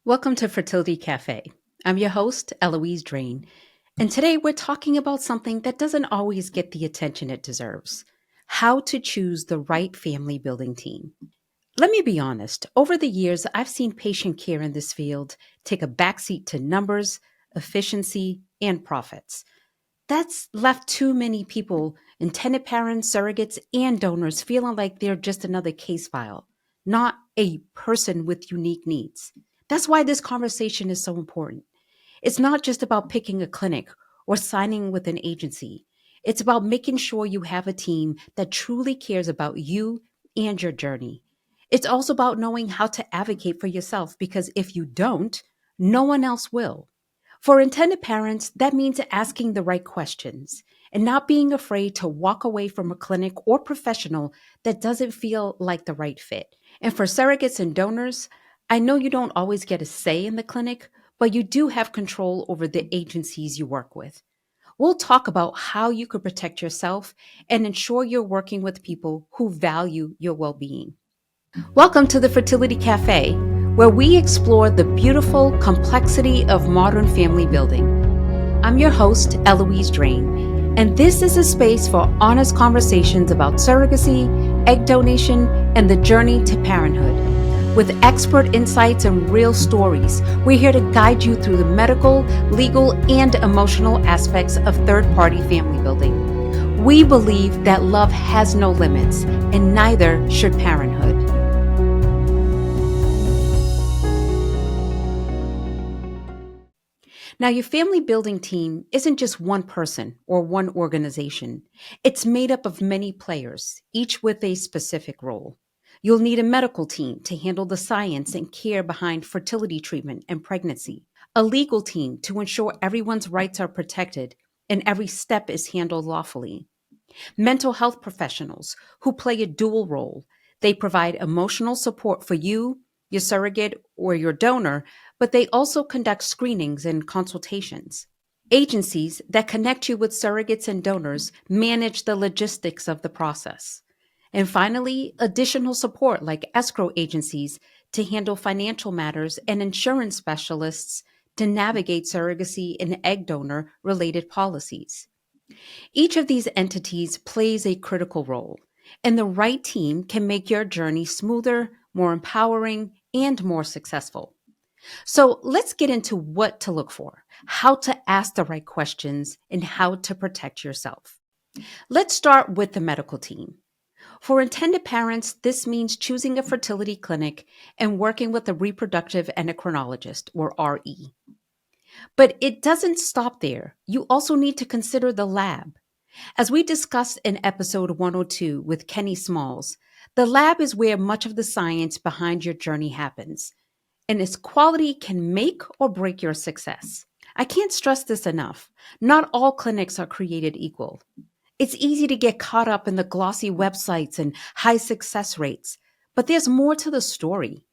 Welcome to Fertility Cafe. I'm your host, Eloise Drain, and today we're talking about something that doesn't always get the attention it deserves: how to choose the right family building team. Let me be honest, over the years, I've seen patient care in this field take a backseat to numbers, efficiency, and profits. That's left too many people, intended parents, surrogates, and donors, feeling like they're just another case file, not a person with unique needs. That's why this conversation is so important. It's not just about picking a clinic or signing with an agency. It's about making sure you have a team that truly cares about you and your journey. It's also about knowing how to advocate for yourself because if you don't, no one else will. For intended parents, that means asking the right questions and not being afraid to walk away from a clinic or professional that doesn't feel like the right fit. And for surrogates and donors, I know you don't always get a say in the clinic, but you do have control over the agencies you work with. We'll talk about how you could protect yourself and ensure you're working with people who value your well being. Welcome to the Fertility Cafe, where we explore the beautiful complexity of modern family building. I'm your host, Eloise Drain, and this is a space for honest conversations about surrogacy, egg donation, and the journey to parenthood. With expert insights and real stories, we're here to guide you through the medical, legal, and emotional aspects of third-party family building. We believe that love has no limits, and neither should parenthood. Now, your family building team isn't just one person or one organization. It's made up of many players, each with a specific role. You'll need a medical team to handle the science and care behind fertility treatment and pregnancy, a legal team to ensure everyone's rights are protected and every step is handled lawfully, mental health professionals who play a dual role. They provide emotional support for you, your surrogate, or your donor, but they also conduct screenings and consultations. Agencies that connect you with surrogates and donors manage the logistics of the process. And finally, additional support like escrow agencies to handle financial matters and insurance specialists to navigate surrogacy and egg donor related policies. Each of these entities plays a critical role, and the right team can make your journey smoother, more empowering, and more successful. So let's get into what to look for, how to ask the right questions, and how to protect yourself. Let's start with the medical team. For intended parents, this means choosing a fertility clinic and working with a reproductive endocrinologist, or RE. But it doesn't stop there. You also need to consider the lab. As we discussed in episode 102 with Kenny Smalls, the lab is where much of the science behind your journey happens, and its quality can make or break your success. I can't stress this enough. Not all clinics are created equal. It's easy to get caught up in the glossy websites and high success rates, but there's more to the story.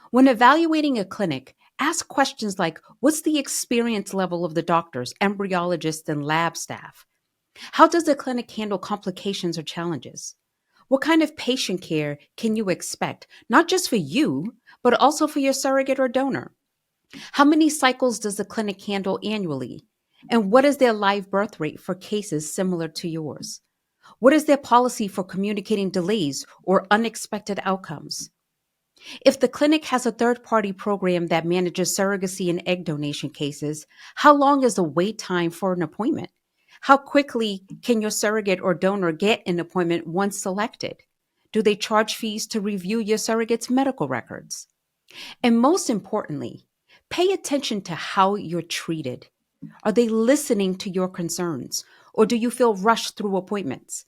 When evaluating a clinic, ask questions like, what's the experience level of the doctors, embryologists, and lab staff? How does the clinic handle complications or challenges? What kind of patient care can you expect, not just for you, but also for your surrogate or donor? How many cycles does the clinic handle annually? And what is their live birth rate for cases similar to yours? What is their policy for communicating delays or unexpected outcomes? If the clinic has a third party program that manages surrogacy and egg donation cases, how long is the wait time for an appointment? How quickly can your surrogate or donor get an appointment once selected? Do they charge fees to review your surrogate's medical records? And most importantly, pay attention to how you're treated. Are they listening to your concerns, or do you feel rushed through appointments?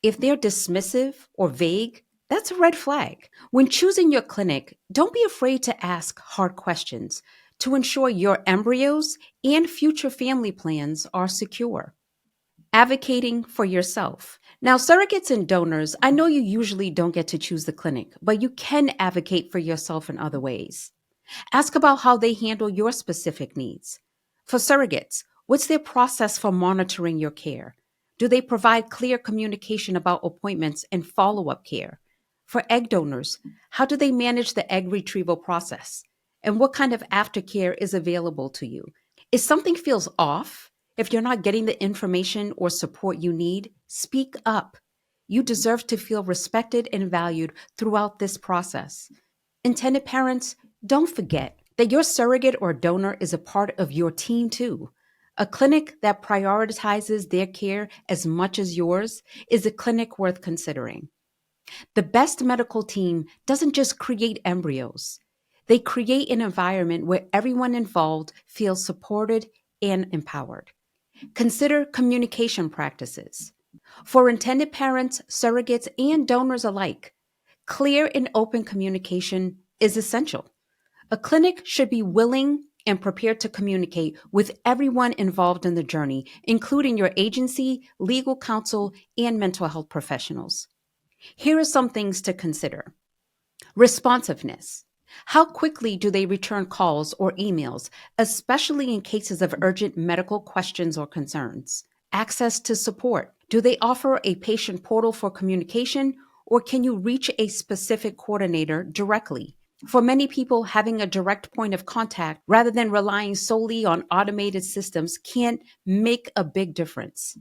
If they're dismissive or vague, that's a red flag. When choosing your clinic, don't be afraid to ask hard questions to ensure your embryos and future family plans are secure. Advocating for yourself. Now, surrogates and donors, I know you usually don't get to choose the clinic, but you can advocate for yourself in other ways. Ask about how they handle your specific needs. For surrogates, what's their process for monitoring your care? Do they provide clear communication about appointments and follow up care? For egg donors, how do they manage the egg retrieval process? and what kind of aftercare is available to you. If something feels off, if you're not getting the information or support you need, speak up. You deserve to feel respected and valued throughout this process. Intended parents, don't forget that your surrogate or donor is a part of your team too. A clinic that prioritizes their care as much as yours is a clinic worth considering. The best medical team doesn't just create embryos, they create an environment where everyone involved feels supported and empowered. Consider communication practices. For intended parents, surrogates, and donors alike, clear and open communication is essential. A clinic should be willing and prepared to communicate with everyone involved in the journey, including your agency, legal counsel, and mental health professionals. Here are some things to consider. Responsiveness. How quickly do they return calls or emails, especially in cases of urgent medical questions or concerns? Access to support. Do they offer a patient portal for communication, or can you reach a specific coordinator directly? For many people, having a direct point of contact rather than relying solely on automated systems can make a big difference.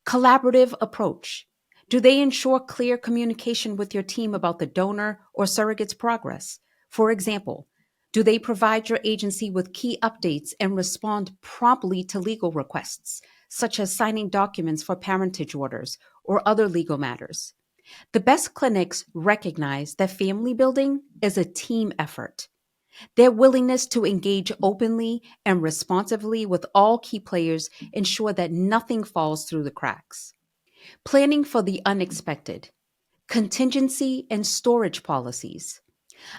Collaborative approach. Do they ensure clear communication with your team about the donor or surrogate's progress? For example, do they provide your agency with key updates and respond promptly to legal requests, such as signing documents for parentage orders or other legal matters? The best clinics recognize that family building is a team effort. Their willingness to engage openly and responsively with all key players ensure that nothing falls through the cracks. Planning for the unexpected, contingency and storage policies.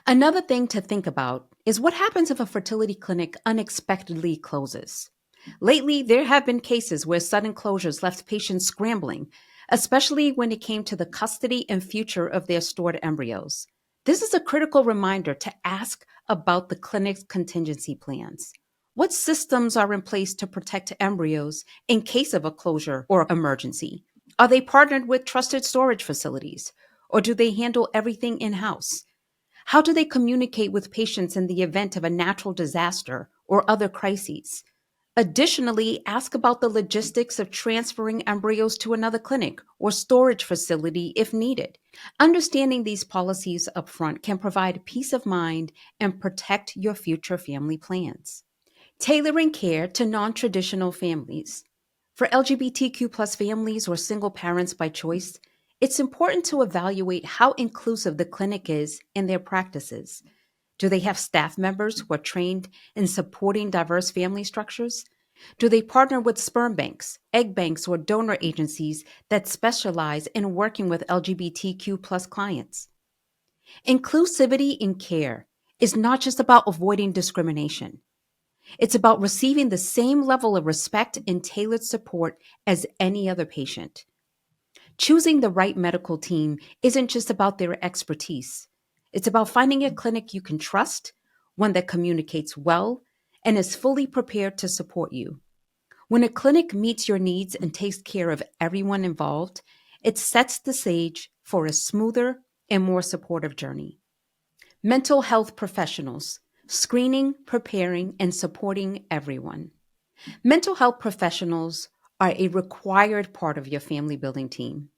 Another thing to think about is what happens if a fertility clinic unexpectedly closes. Lately, there have been cases where sudden closures left patients scrambling, especially when it came to the custody and future of their stored embryos. This is a critical reminder to ask about the clinic's contingency plans. What systems are in place to protect embryos in case of a closure or emergency? Are they partnered with trusted storage facilities, or do they handle everything in-house? How do they communicate with patients in the event of a natural disaster or other crises? Additionally, ask about the logistics of transferring embryos to another clinic or storage facility if needed. Understanding these policies upfront can provide peace of mind and protect your future family plans. Tailoring care to non-traditional families. For LGBTQ plus families or single parents by choice, it's important to evaluate how inclusive the clinic is in their practices. Do they have staff members who are trained in supporting diverse family structures? Do they partner with sperm banks, egg banks, or donor agencies that specialize in working with LGBTQ plus clients? Inclusivity in care is not just about avoiding discrimination. It's about receiving the same level of respect and tailored support as any other patient. Choosing the right medical team isn't just about their expertise. It's about finding a clinic you can trust, one that communicates well, and is fully prepared to support you. When a clinic meets your needs and takes care of everyone involved, it sets the stage for a smoother and more supportive journey. Mental health professionals, screening, preparing, and supporting everyone. Mental health professionals are a required part of your family building team.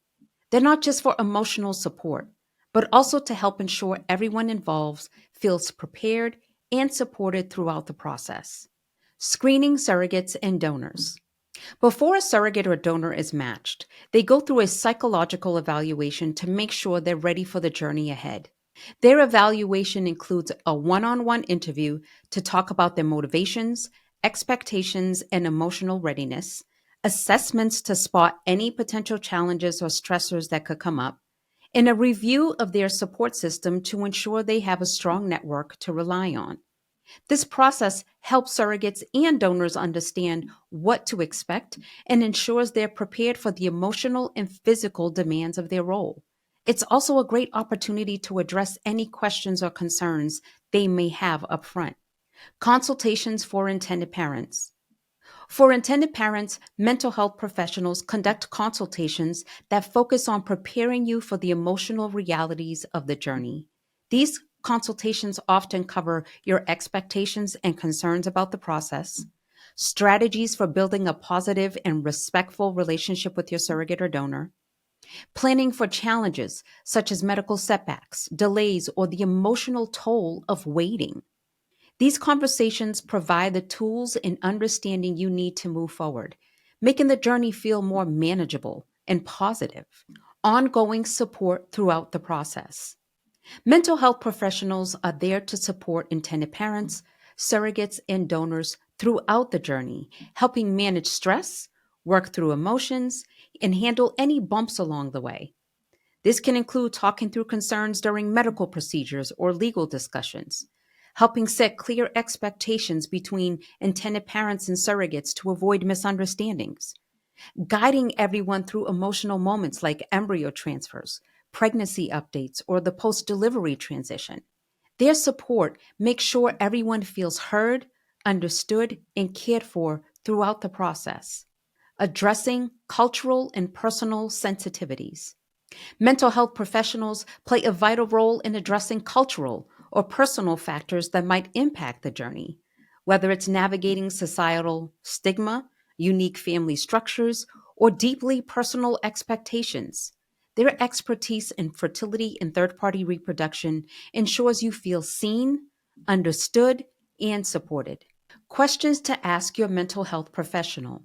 They're not just for emotional support, but also to help ensure everyone involved feels prepared and supported throughout the process. Screening surrogates and donors. Before a surrogate or donor is matched, they go through a psychological evaluation to make sure they're ready for the journey ahead. Their evaluation includes a one-on-one interview to talk about their motivations, expectations, and emotional readiness, assessments to spot any potential challenges or stressors that could come up, and a review of their support system to ensure they have a strong network to rely on. This process helps surrogates and donors understand what to expect and ensures they're prepared for the emotional and physical demands of their role. It's also a great opportunity to address any questions or concerns they may have up front. Consultations for intended parents. For intended parents, mental health professionals conduct consultations that focus on preparing you for the emotional realities of the journey. These Consultations often cover your expectations and concerns about the process, strategies for building a positive and respectful relationship with your surrogate or donor, planning for challenges such as medical setbacks, delays, or the emotional toll of waiting. These conversations provide the tools and understanding you need to move forward, making the journey feel more manageable and positive. Ongoing support throughout the process. Mental health professionals are there to support intended parents, surrogates, and donors throughout the journey, helping manage stress, work through emotions, and handle any bumps along the way. This can include talking through concerns during medical procedures or legal discussions, helping set clear expectations between intended parents and surrogates to avoid misunderstandings, guiding everyone through emotional moments like embryo transfers, pregnancy updates, or the post delivery transition. Their support makes sure everyone feels heard, understood, and cared for throughout the process. Addressing cultural and personal sensitivities. Mental health professionals play a vital role in addressing cultural or personal factors that might impact the journey, whether it's navigating societal stigma, unique family structures, or deeply personal expectations. Their expertise in fertility and third party reproduction ensures you feel seen, understood, and supported. Questions to ask your mental health professional.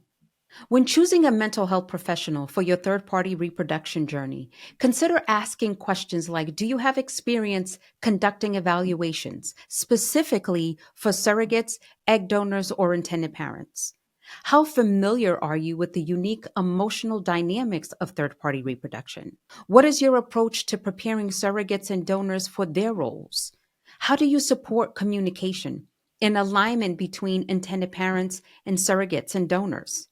When choosing a mental health professional for your third party reproduction journey, consider asking questions like: do you have experience conducting evaluations, specifically for surrogates, egg donors, or intended parents? How familiar are you with the unique emotional dynamics of third party reproduction? What is your approach to preparing surrogates and donors for their roles? How do you support communication and alignment between intended parents and surrogates and donors?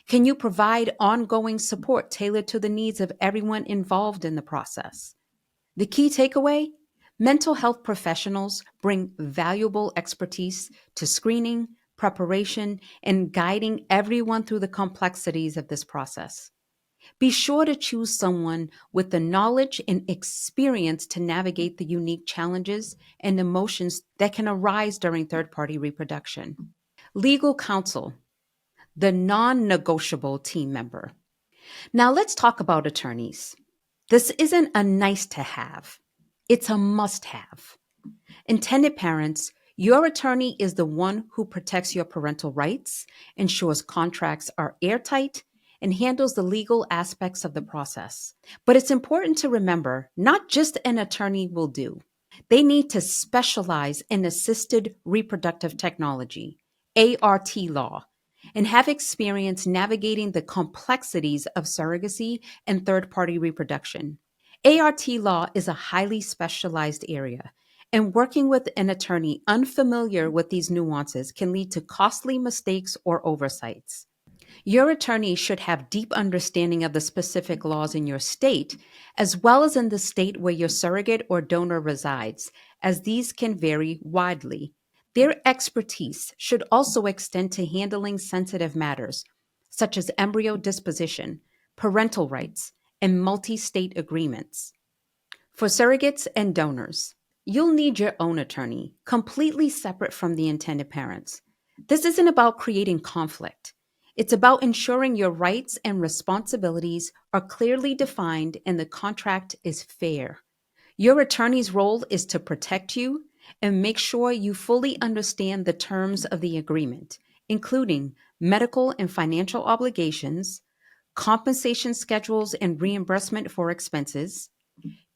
Can you provide ongoing support tailored to the needs of everyone involved in the process? The key takeaway: mental health professionals bring valuable expertise to screening, preparation, and guiding everyone through the complexities of this process. Be sure to choose someone with the knowledge and experience to navigate the unique challenges and emotions that can arise during third party reproduction. Legal counsel, the non negotiable team member. Now let's talk about attorneys. This isn't a nice to have, it's a must have. Intended parents, your attorney is the one who protects your parental rights, ensures contracts are airtight, and handles the legal aspects of the process. But it's important to remember, not just an attorney will do. They need to specialize in assisted reproductive technology, ART law, and have experience navigating the complexities of surrogacy and third party reproduction. ART law is a highly specialized area, and working with an attorney unfamiliar with these nuances can lead to costly mistakes or oversights. Your attorney should have deep understanding of the specific laws in your state, as well as in the state where your surrogate or donor resides, as these can vary widely. Their expertise should also extend to handling sensitive matters, such as embryo disposition, parental rights, and multi state agreements. For surrogates and donors, you'll need your own attorney, completely separate from the intended parents. This isn't about creating conflict. It's about ensuring your rights and responsibilities are clearly defined and the contract is fair. Your attorney's role is to protect you and make sure you fully understand the terms of the agreement, including medical and financial obligations, compensation schedules and reimbursement for expenses,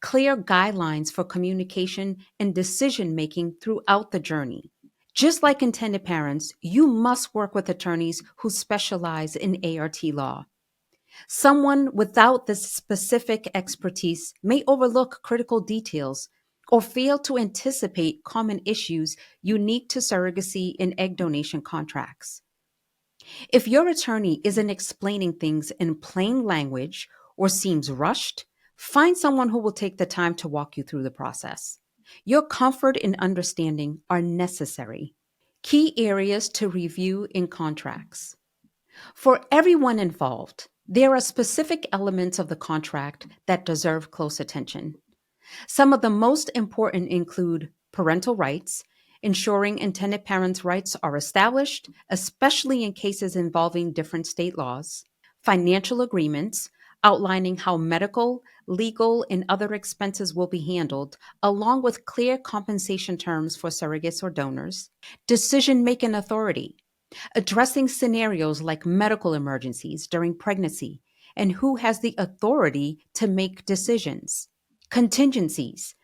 clear guidelines for communication and decision making throughout the journey. Just like intended parents, you must work with attorneys who specialize in ART law. Someone without this specific expertise may overlook critical details or fail to anticipate common issues unique to surrogacy and egg donation contracts. If your attorney isn't explaining things in plain language or seems rushed, find someone who will take the time to walk you through the process. Your comfort and understanding are necessary. Key areas to review in contracts. For everyone involved, there are specific elements of the contract that deserve close attention. Some of the most important include parental rights, ensuring intended parents' rights are established, especially in cases involving different state laws, financial agreements, outlining how medical, legal, and other expenses will be handled, along with clear compensation terms for surrogates or donors, decision making authority, addressing scenarios like medical emergencies during pregnancy and who has the authority to make decisions. Contingencies,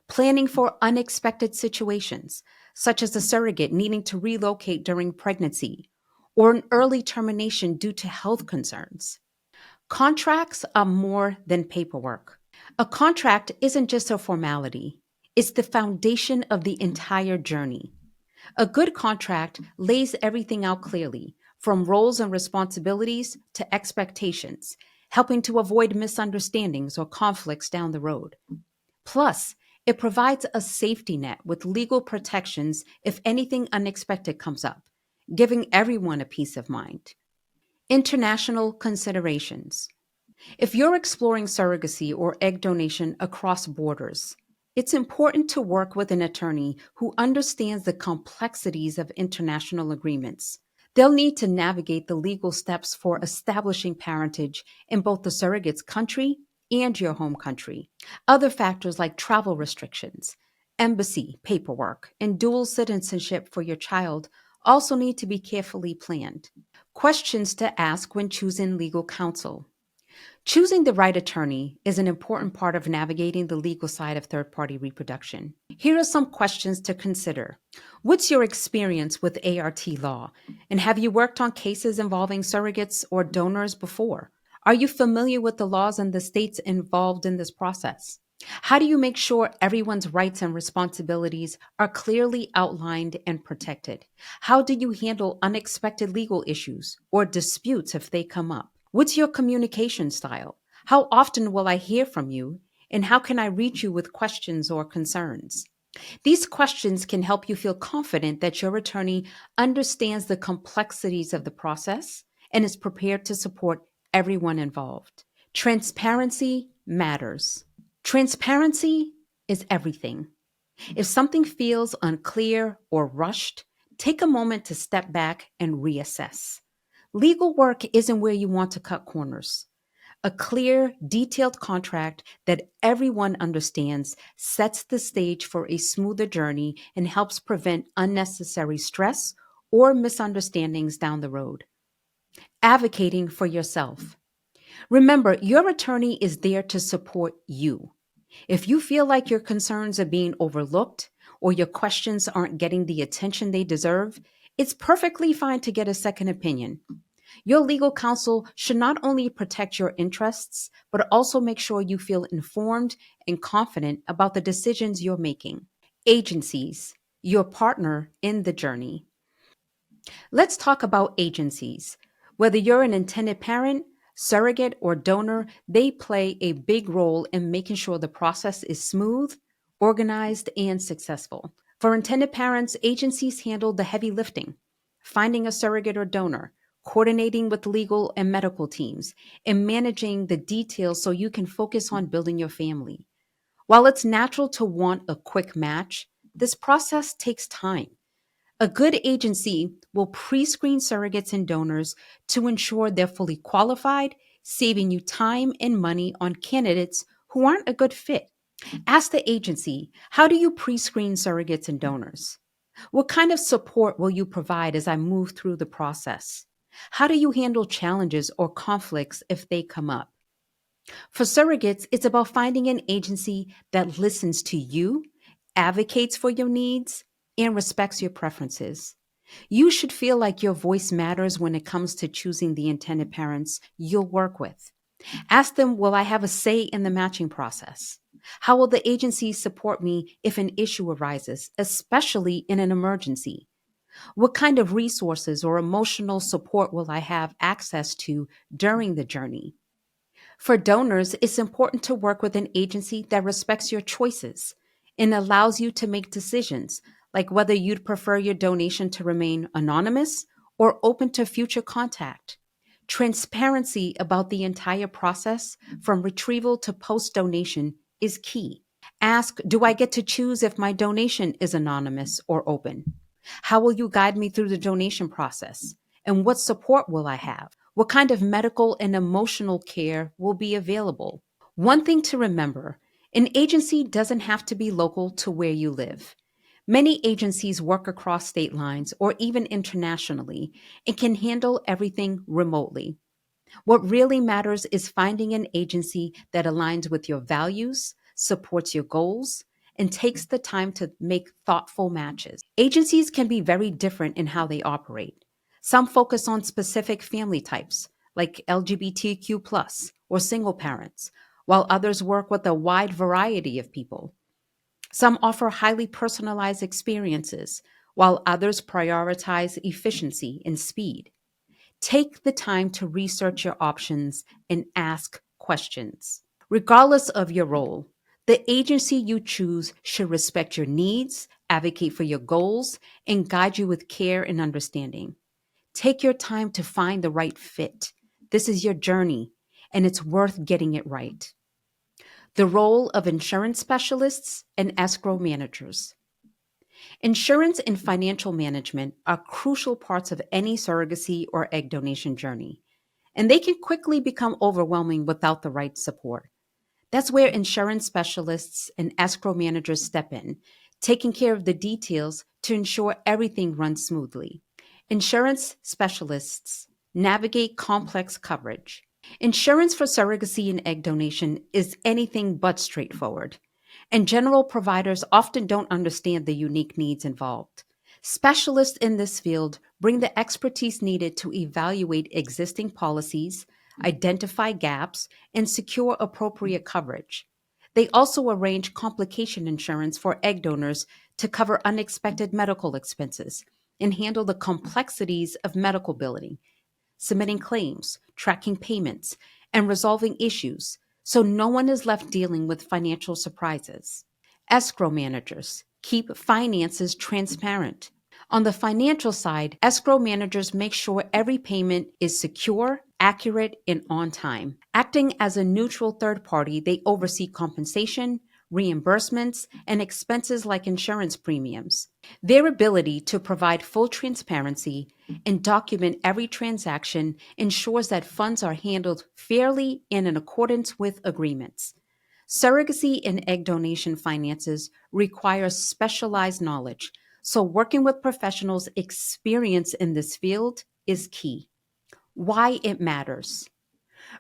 planning for unexpected situations, such as a surrogate needing to relocate during pregnancy or an early termination due to health concerns. Contracts are more than paperwork. A contract isn't just a formality, it's the foundation of the entire journey. A good contract lays everything out clearly, from roles and responsibilities to expectations, helping to avoid misunderstandings or conflicts down the road. Plus, it provides a safety net with legal protections if anything unexpected comes up, giving everyone a peace of mind. International considerations. If you're exploring surrogacy or egg donation across borders, it's important to work with an attorney who understands the complexities of international agreements. They'll need to navigate the legal steps for establishing parentage in both the surrogate's country and your home country. Other factors like travel restrictions, embassy paperwork, and dual citizenship for your child also need to be carefully planned. Questions to ask when choosing legal counsel. Choosing the right attorney is an important part of navigating the legal side of third party reproduction. Here are some questions to consider. What's your experience with ART law? And have you worked on cases involving surrogates or donors before? Are you familiar with the laws in the states involved in this process? How do you make sure everyone's rights and responsibilities are clearly outlined and protected? How do you handle unexpected legal issues or disputes if they come up? What's your communication style? How often will I hear from you? And how can I reach you with questions or concerns? These questions can help you feel confident that your attorney understands the complexities of the process and is prepared to support everyone involved. Transparency matters. Transparency is everything. If something feels unclear or rushed, take a moment to step back and reassess. Legal work isn't where you want to cut corners. A clear, detailed contract that everyone understands sets the stage for a smoother journey and helps prevent unnecessary stress or misunderstandings down the road. Advocating for yourself. Remember, your attorney is there to support you. If you feel like your concerns are being overlooked or your questions aren't getting the attention they deserve, it's perfectly fine to get a second opinion. Your legal counsel should not only protect your interests, but also make sure you feel informed and confident about the decisions you're making. Agencies, your partner in the journey. Let's talk about agencies. Whether you're an intended parent, surrogate, or donor, they play a big role in making sure the process is smooth, organized, and successful. For intended parents, agencies handle the heavy lifting, finding a surrogate or donor, coordinating with legal and medical teams, and managing the details so you can focus on building your family. While it's natural to want a quick match, this process takes time. A good agency will pre screen surrogates and donors to ensure they're fully qualified, saving you time and money on candidates who aren't a good fit. Ask the agency, how do you pre screen surrogates and donors? What kind of support will you provide as I move through the process? How do you handle challenges or conflicts if they come up? For surrogates, it's about finding an agency that listens to you, advocates for your needs, and respects your preferences. You should feel like your voice matters when it comes to choosing the intended parents you'll work with. Ask them, will I have a say in the matching process? How will the agency support me if an issue arises, especially in an emergency? What kind of resources or emotional support will I have access to during the journey? For donors, it's important to work with an agency that respects your choices and allows you to make decisions, like whether you'd prefer your donation to remain anonymous or open to future contact. Transparency about the entire process, from retrieval to post donation, is key. Ask, do I get to choose if my donation is anonymous or open? How will you guide me through the donation process? And what support will I have? What kind of medical and emotional care will be available? One thing to remember, an agency doesn't have to be local to where you live. Many agencies work across state lines or even internationally and can handle everything remotely. What really matters is finding an agency that aligns with your values, supports your goals, and takes the time to make thoughtful matches. Agencies can be very different in how they operate. Some focus on specific family types, like LGBTQ, or single parents, while others work with a wide variety of people. Some offer highly personalized experiences, while others prioritize efficiency and speed. Take the time to research your options and ask questions. Regardless of your role, the agency you choose should respect your needs, advocate for your goals, and guide you with care and understanding. Take your time to find the right fit. This is your journey, and it's worth getting it right. The role of insurance specialists and escrow managers. Insurance and financial management are crucial parts of any surrogacy or egg donation journey, and they can quickly become overwhelming without the right support. That's where insurance specialists and escrow managers step in, taking care of the details to ensure everything runs smoothly. Insurance specialists navigate complex coverage. Insurance for surrogacy and egg donation is anything but straightforward, and general providers often don't understand the unique needs involved. Specialists in this field bring the expertise needed to evaluate existing policies, identify gaps, and secure appropriate coverage. They also arrange complication insurance for egg donors to cover unexpected medical expenses and handle the complexities of medical billing, submitting claims, tracking payments, and resolving issues so no one is left dealing with financial surprises. Escrow managers keep finances transparent. On the financial side, escrow managers make sure every payment is secure, accurate, and on time. Acting as a neutral third party, they oversee compensation, reimbursements, and expenses like insurance premiums. Their ability to provide full transparency and document every transaction ensures that funds are handled fairly and in accordance with agreements. Surrogacy and egg donation finances require specialized knowledge, so working with professionals experienced in this field is key. Why it matters.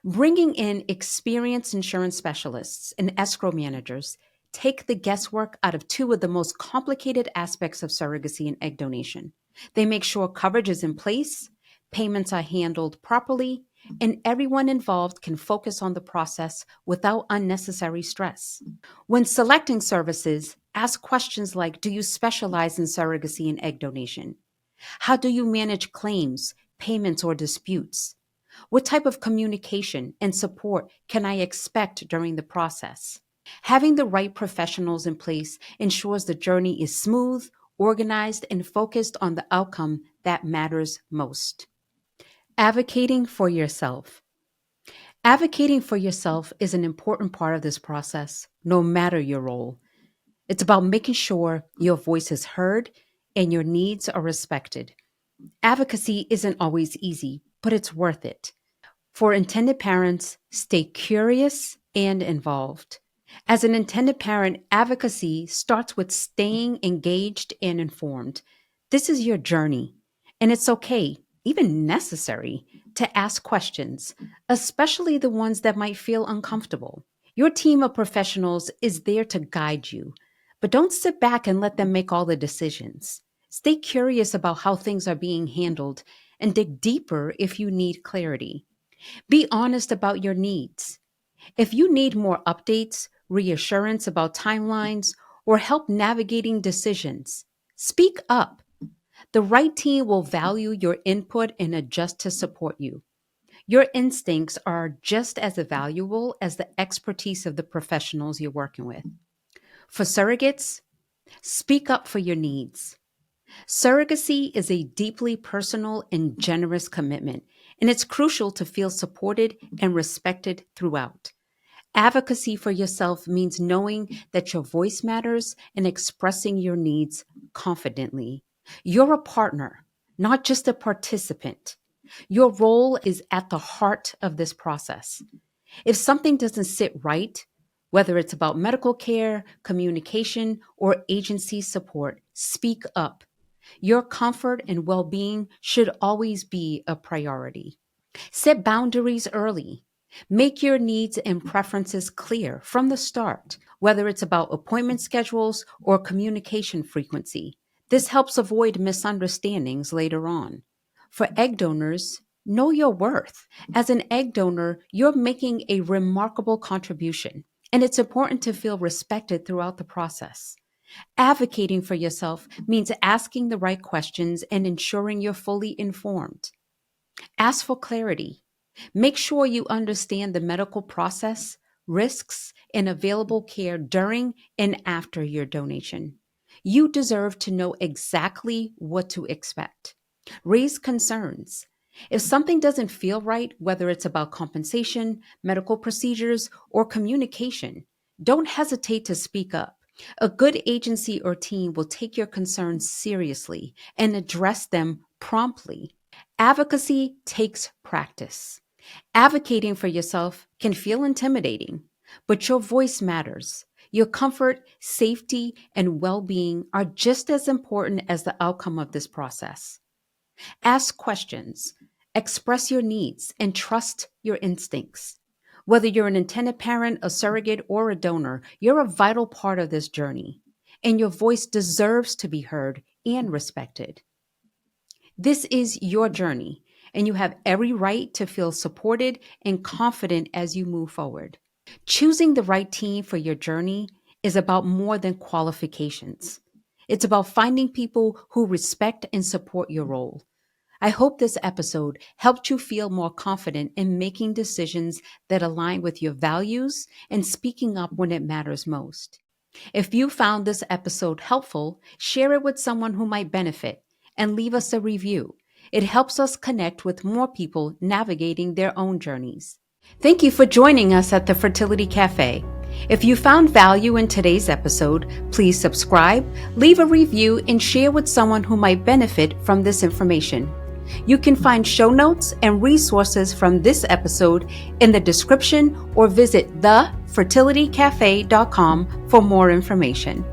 Bringing in experienced insurance specialists and escrow managers take the guesswork out of two of the most complicated aspects of surrogacy and egg donation. They make sure coverage is in place, payments are handled properly, and everyone involved can focus on the process without unnecessary stress. When selecting services, ask questions like, do you specialize in surrogacy and egg donation? How do you manage claims, payments, or disputes? What type of communication and support can I expect during the process? Having the right professionals in place ensures the journey is smooth, organized, and focused on the outcome that matters most. Advocating for yourself. Advocating for yourself is an important part of this process, no matter your role. It's about making sure your voice is heard and your needs are respected. Advocacy isn't always easy, but it's worth it. For intended parents, stay curious and involved. As an intended parent, advocacy starts with staying engaged and informed. This is your journey, and it's okay, even necessary, to ask questions, especially the ones that might feel uncomfortable. Your team of professionals is there to guide you, but don't sit back and let them make all the decisions. Stay curious about how things are being handled and dig deeper if you need clarity. Be honest about your needs. If you need more updates, reassurance about timelines, or help navigating decisions, speak up. The right team will value your input and adjust to support you. Your instincts are just as valuable as the expertise of the professionals you're working with. For surrogates, speak up for your needs. Surrogacy is a deeply personal and generous commitment, and it's crucial to feel supported and respected throughout. Advocacy for yourself means knowing that your voice matters and expressing your needs confidently. You're a partner, not just a participant. Your role is at the heart of this process. If something doesn't sit right, whether it's about medical care, communication, or agency support, speak up. Your comfort and well being should always be a priority. Set boundaries early. Make your needs and preferences clear from the start, whether it's about appointment schedules or communication frequency. This helps avoid misunderstandings later on. For egg donors, know your worth. As an egg donor, you're making a remarkable contribution, and it's important to feel respected throughout the process. Advocating for yourself means asking the right questions and ensuring you're fully informed. Ask for clarity. Make sure you understand the medical process, risks, and available care during and after your donation. You deserve to know exactly what to expect. Raise concerns. If something doesn't feel right, whether it's about compensation, medical procedures, or communication, don't hesitate to speak up. A good agency or team will take your concerns seriously and address them promptly. Advocacy takes practice. Advocating for yourself can feel intimidating, but your voice matters. Your comfort, safety, and well being are just as important as the outcome of this process. Ask questions, express your needs, and trust your instincts. Whether you're an intended parent, a surrogate, or a donor, you're a vital part of this journey, and your voice deserves to be heard and respected. This is your journey, and you have every right to feel supported and confident as you move forward. Choosing the right team for your journey is about more than qualifications. It's about finding people who respect and support your role. I hope this episode helped you feel more confident in making decisions that align with your values and speaking up when it matters most. If you found this episode helpful, share it with someone who might benefit and leave us a review. It helps us connect with more people navigating their own journeys. Thank you for joining us at the Fertility Cafe. If you found value in today's episode, please subscribe, leave a review, and share with someone who might benefit from this information. You can find show notes and resources from this episode in the description or visit thefertilitycafe.com for more information.